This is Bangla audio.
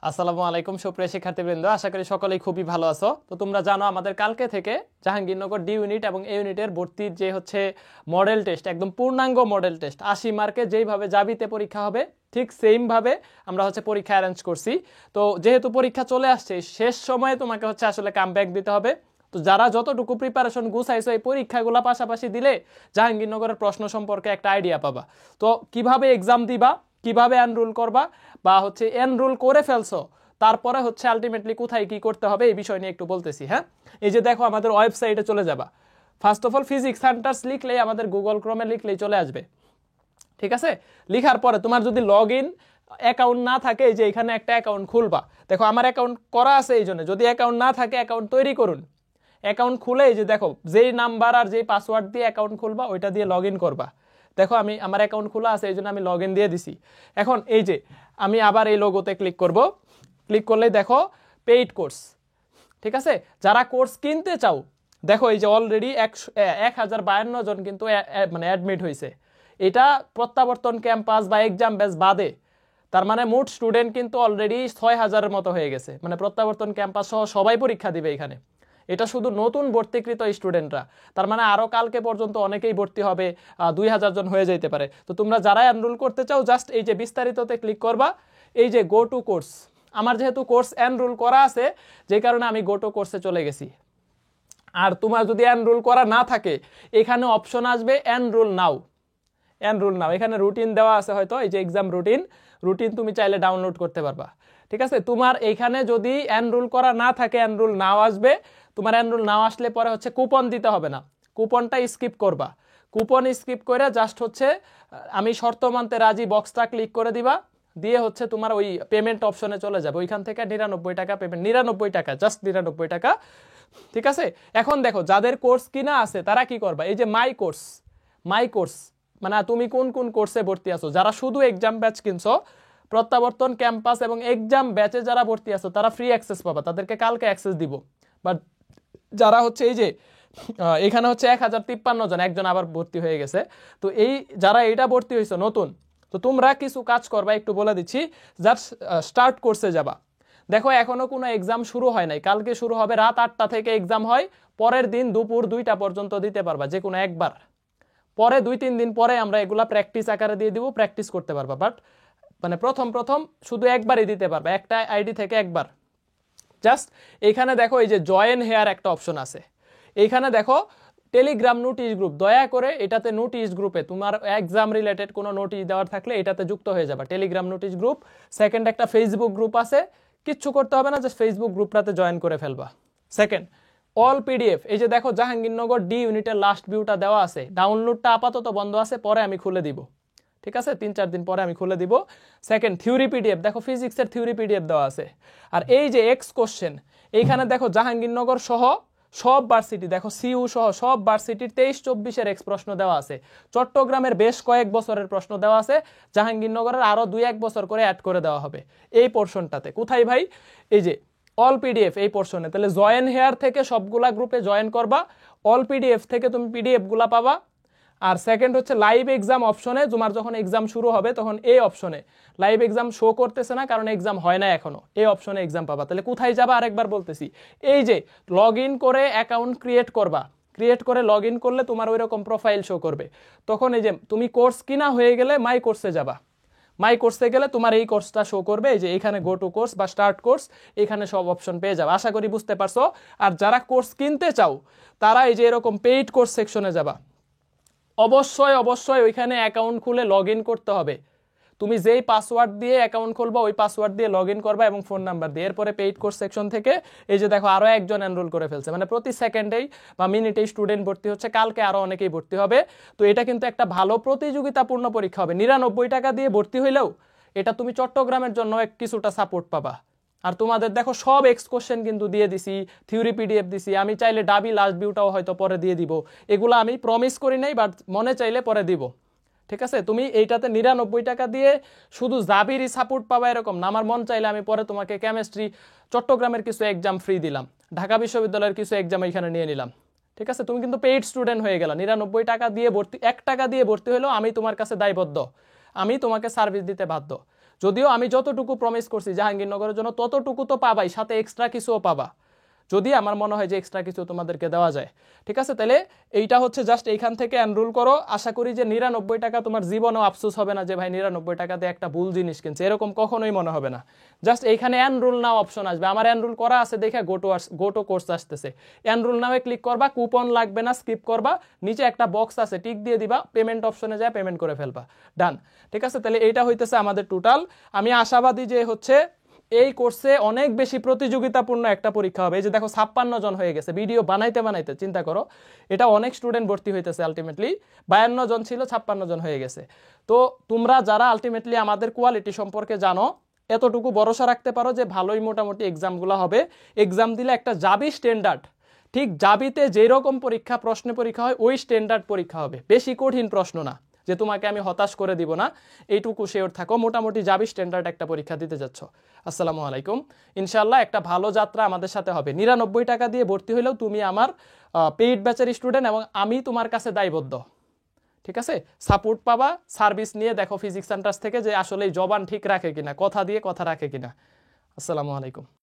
আসসালামু আলাইকুম সুপ্রিয় শিক্ষার্থীবৃন্দ, আশা করি সকলেই খুবই ভালো আছো। তো তোমরা জানো আমাদের কালকে থেকে জাহাঙ্গীরনগর ডি ইউনিট এবং এ ইউনিটের ভর্তির যে হচ্ছে মডেল টেস্ট, একদম পূর্ণাঙ্গ মডেল টেস্ট 80 মার্কে যেইভাবে জাবিতে পরীক্ষা হবে ঠিক সেইমভাবে আমরা হচ্ছে পরীক্ষা অ্যারেঞ্জ করছি। তো যেহেতু পরীক্ষা চলে আসছে, শেষ সময়ে তোমাকে হচ্ছে আসলে কামব্যাক দিতে হবে। তো যারা যতটুকু প্রিপারেশন গুছাইছো এই পরীক্ষাগুলো পাশাপাশি দিলে জাহাঙ্গীরনগরের প্রশ্ন সম্পর্কে একটা আইডিয়া পাবা। তো কিভাবে এক্সাম দিবা, কিভাবে এনরোল করবা, বা হচ্ছে এনরোল করে ফেলছো তারপরে হচ্ছে আলটিমেটলি কোথায় কি করতে হবে এই বিষয় নিয়ে একটু বলতেছি। হ্যাঁ, এই যে দেখো আমাদের ওয়েবসাইটে চলে যাবা। First of all physics centres লিখলেই আমাদের গুগল ক্রোমে লিখলেই চলে আসবে। ঠিক আছে, লিখার পরে তোমার যদি লগ ইন অ্যাকাউন্ট না থাকে, এই যে এখানে একটা অ্যাকাউন্ট খুলবা। দেখো আমার অ্যাকাউন্ট করা আছে, এই জন্য যদি অ্যাকাউন্ট না থাকে অ্যাকাউন্ট তৈরি করুন। অ্যাকাউন্ট খুলে এই যে দেখো যেই নাম্বার আর যেই পাসওয়ার্ড দিয়ে অ্যাকাউন্ট খুলবা ওইটা দিয়ে লগ ইন করবা। দেখো আমি আমার অ্যাকাউন্ট খোলা আছে, এই জন্য আমি লগ ইন দিয়ে দিছি। এখন এই যে আমি আবার এই লোগোতে ক্লিক করব। ক্লিক করলেই দেখো পেইড কোর্স। ঠিক আছে, যারা কোর্স কিনতে চাও দেখো এই যে অলরেডি 1052 জন কিন্তু মানে অ্যাডমিট হয়েছে। এটা প্রত্যাবর্তন ক্যাম্পাস বা এক্সাম ব্যাচ বাদে, তার মানে মোট স্টুডেন্ট কিন্তু অলরেডি 6000-এর মতো হয়ে গেছে। মানে প্রত্যাবর্তন ক্যাম্পাস সহ সবাই পরীক্ষা দিবে এখানে। এটা শুধু নতুন ভর্তিকৃত স্টুডেন্টরা, তার মানে আরও কালকে পর্যন্ত অনেকেই ভর্তি হবে, 2000 জন হয়ে যেতে পারে। তো তোমরা যারা এনরোল করতে চাও জাস্ট এই যে বিস্তারিততে ক্লিক করবা, এই যে গো টু কোর্স। আমার যেহেতু কোর্স এনরোল করা আছে যে কারণে আমি গো টু কোর্সে চলে গেছি। আর তোমার যদি এনরোল করা না থাকে এখানে অপশন আসবে এনরোল নাও। এনরোল নাও, এখানে রুটিন দেওয়া আছে, হয়তো এই যে এক্সাম রুটিন তুমি চাইলে ডাউনলোড করতে পারবা। ঠিক আছে, তোমার এইখানে যদি এনরোল করা না থাকে এনরোল নাও আসবে। তোমার এনরোল নাও আসলে পরে হচ্ছে কুপন দিতে হবে না, কুপনটা স্কিপ করবা। কুপন স্কিপ করে জাস্ট হচ্ছে আমি শর্ত মানতে রাজি বক্সটা ক্লিক করে দিবা, দিয়ে হচ্ছে তোমার ওই পেমেন্ট অপশনে চলে যাবে। ওইখান থেকে 99 টাকা পেমেন্ট, 99 টাকা, জাস্ট 99 টাকা। ঠিক আছে, এখন দেখো যাদের কোর্স কিনা আছে তারা কি করবা, এই যে মাই কোর্স মানে তুমি কোন কোন কোর্সে ভর্তি আছো। যারা শুধু এক্সাম ব্যাচ কিনছো, প্রত্যাবর্তন ক্যাম্পাস এবং এক্সাম ব্যাচে যারা ভর্তি আছো তারা ফ্রি অ্যাক্সেস পাবা, তাদেরকে কালকে অ্যাক্সেস দিব। বাট যারা হচ্ছে এই যে এখানে হচ্ছে 1053 জন, একজন আবার ভর্তি হয়ে গেছে। তো এই যারা এইটা ভর্তি হয়েছে নতুন, তো তোমরা কিছু কাজ করবা একটু বলে দিচ্ছি। জাস্ট স্টার্ট কোর্সে যাবা। দেখো এখনো কোনো এক্সাম শুরু হয় নাই, কালকে শুরু হবে, রাত 8টা থেকে এক্সাম হয়, পরের দিন দুপুর 2টা পর্যন্ত দিতে পারবা যে কোনো একবার। পরে 2-3 দিন পরে আমরা এগুলা প্র্যাকটিস আকারে দিয়ে দিব, প্র্যাকটিস করতে পারবা। বাট মানে প্রথম শুধু একবারই দিতে পারবা, একটা আইডি থেকে একবার। জাস্ট এইখানে দেখো এই যে জয়েন হেয়ার একটা অপশন আছে, এইখানে দেখো টেলিগ্রাম নোটিশ গ্রুপ, দয়া করে এটাতে নোটিশ গ্রুপে তোমার এক্সাম রিলেটেড কোনো নোটিশ দেওয়ার থাকলে এটাতে যুক্ত হয়ে যাবে, টেলিগ্রাম নোটিশ গ্রুপ। সেকেন্ড একটা ফেসবুক গ্রুপ আছে, কিচ্ছু করতে হবে না, জাস্ট ফেসবুক গ্রুপটাতে জয়েন করে ফেলবা। সেকেন্ড অল পিডিএফ, এই যে দেখো জাহাঙ্গীরনগর ডি ইউনিটের লাস্ট ভিউটা দেওয়া আছে, ডাউনলোডটা আপাতত বন্ধ আছে, পরে আমি খুলে দিব। ঠিক আছে, 3-4 দিন পরে আমি খুলে দিব। সেকেন্ড থিওরি পিডিএফ, দেখো ফিজিক্সের থিওরি পিডিএফ দেওয়া আছে। আর এই যে এক্স কোশ্চেন, এইখানে দেখো জাহাঙ্গীরনগর সহ সব ভার্সিটি, দেখো সিইউ সহ সব ভার্সিটির 23-24-এর এক্স প্রশ্ন দেওয়া আছে। চট্টগ্রামের বেশ কয়েক বছরের প্রশ্ন দেওয়া আছে, জাহাঙ্গীরনগরের আরও 2-1 বছর করে অ্যাড করে দেওয়া হবে এই পোর্শনটাতে। কোথায় ভাই, এই যে অল পিডিএফ এই পোর্শনে। তাহলে জয়েন হেয়ার থেকে সবগুলা গ্রুপে জয়েন করবা, অল পিডিএফ থেকে তুমি পিডিএফ গুলা পাবা। আর সেকেন্ড হচ্ছে লাইভ এক্সাম অপশনে, তোমার যখন এক্সাম শুরু হবে তখন এই অপশনে লাইভ এক্সাম শো করতেছে না কারণ এক্সাম হয় না এখনো, এই অপশনে এক্সাম পাবা। তাহলে কোথায় যাবা আরেকবার বলতেছি, এই যে লগ ইন করে অ্যাকাউন্ট ক্রিয়েট করবা, ক্রিয়েট করে লগ ইন করলে তোমার ওই রকম প্রোফাইল শো করবে। তখন এই যে তুমি কোর্স কিনা হয়ে গেলে মাই কোর্সে যাবা, মাই কোর্সে গেলে তোমার এই কোর্সটা শো করবে, এই যে এখানে গো টু কোর্স বা স্টার্ট কোর্স, এখানে সব অপশন পেয়ে যাবে। আশা করি বুঝতে পারছো। আর যারা কোর্স কিনতে চাও তারা এই যে এরকম পেইড কোর্স সেকশনে যাবা। অবশ্যই ওইখানে অ্যাকাউন্ট খুলে লগ ইন করতে হবে। তুমি যেই পাসওয়ার্ড দিয়ে অ্যাকাউন্ট খুলবা ওই পাসওয়ার্ড দিয়ে লগ ইন করবা এবং ফোন নাম্বার দিয়ে। এরপরে পেইড কোর্স সেকশন থেকে এই যে দেখো আরও একজন এনরোল করে ফেলছে, মানে প্রতি সেকেন্ডেই বা মিনিটেই স্টুডেন্ট ভর্তি হচ্ছে, কালকে আরও অনেকেই ভর্তি হবে। তো এটা কিন্তু একটা ভালো প্রতিযোগিতাপূর্ণ পরীক্ষা হবে। 99 টাকা দিয়ে ভর্তি হইলেও এটা তুমি চট্টগ্রামের জন্য কিছুটা সাপোর্ট পাবা। আর তোমাদের দেখো সব এক্স কোশ্চেন কিন্তু দিয়ে দিছি, থিওরি পিডিএফ দিছি, আমি চাইলে ডাবি লাস্ট ভিউটাও হয়তো পরে দিয়ে দিব। এগুলো আমি প্রমিস করি নাই, বাট মনে চাইলে পরে দিব। ঠিক আছে, তুমি এইটাতে 99 টাকা দিয়ে শুধু জাবিরই সাপোর্ট পাবা এরকম না, আমার মন চাইলে আমি পরে তোমাকে কেমিস্ট্রি চট্টগ্রামের কিছু এক্সাম ফ্রি দিলাম, ঢাকা বিশ্ববিদ্যালয়ের কিছু এক্সাম এখানে নিয়ে নিলাম। ঠিক আছে, তুমি কিন্তু পেইড স্টুডেন্ট হয়ে গেলা। 99 টাকা দিয়ে ভর্তি, 1 টাকা দিয়ে ভর্তি হলেও আমি তোমার কাছে দায়বদ্ধ, আমি তোমাকে সার্ভিস দিতে বাধ্য। যদিও আমি যতটুকু প্রমিস করছি জাহাঙ্গীরনগরের জন্য ততটুকু তো পাবাই, সাথে এক্সট্রা কিছুও পাবা যদি আমার মনে হয় যে এক্সট্রা কিছু তোমাদেরকে দেওয়া যায়। ঠিক আছে, তাহলে এইটা হচ্ছে জাস্ট এইখান থেকে এনরোল করো। আশা করি যে 99 টাকা তোমার জীবনেও আফসোস হবে না যে ভাই 99 টাকা দিয়ে একটা ভুল জিনিস কিনছে, এরকম কখনোই মনে হবে না। জাস্ট এইখানে এনরোল নাও অপশন আসবে, আমার এনরোল করা আছে দেখে গোটো কোর্স আসতেছে, এনরোল নামে ক্লিক করবা, কুপন লাগবে না, স্কিপ করবা, নিচে একটা বক্স আছে টিক দিয়ে দিবা, পেমেন্ট অপশনে যায় পেমেন্ট করে ফেলবা, ডান। ঠিক আছে, তাহলে এইটা হইতেছে আমাদের টোটাল। আমি আশাবাদী যে হচ্ছে এই কোর্সে অনেক বেশি প্রতিযোগিতাপূর্ণ একটা পরীক্ষা হবে। এই যে দেখো 56 জন হয়ে গেছে, ভিডিও বানাইতে বানাইতে চিন্তা করো, এটা অনেক স্টুডেন্ট ভর্তি হইতেছে। আলটিমেটলি 52 জন ছিল, 56 জন হয়ে গেছে। তো তোমরা যারা আলটিমেটলি আমাদের কোয়ালিটি সম্পর্কে জানো, এতটুকু ভরসা রাখতে পারো যে ভালোই মোটামুটি এক্সামগুলো হবে। এক্সাম দিলে একটা জাবি স্ট্যান্ডার্ড, ঠিক জাবিতে যেরকম পরীক্ষা প্রশ্নে পরীক্ষা হয় ওই স্ট্যান্ডার্ড পরীক্ষা হবে, বেশি কঠিন প্রশ্ন না, যে তোমাকে আমি হতাশ করে দিব না, এইটুকু শিওর থাকো। মোটামুটি জাবি স্ট্যান্ডার্ড একটা পরীক্ষা দিতে যাচ্ছ। আসসালামু আলাইকুম। ইনশাল্লাহ একটা ভালো যাত্রা আমাদের সাথে হবে। 99 টাকা দিয়ে ভর্তি হইলেও তুমি আমার পেইড ব্যাচের স্টুডেন্ট এবং আমি তোমার কাছে দায়বদ্ধ। ঠিক আছে, সাপোর্ট পাবা, সার্ভিস নিয়ে দেখো ফিজিক্স সেন্টার থেকে যে আসলে জবান ঠিক রাখে কিনা, কথা দিয়ে কথা রাখে কিনা। আসসালামু আলাইকুম।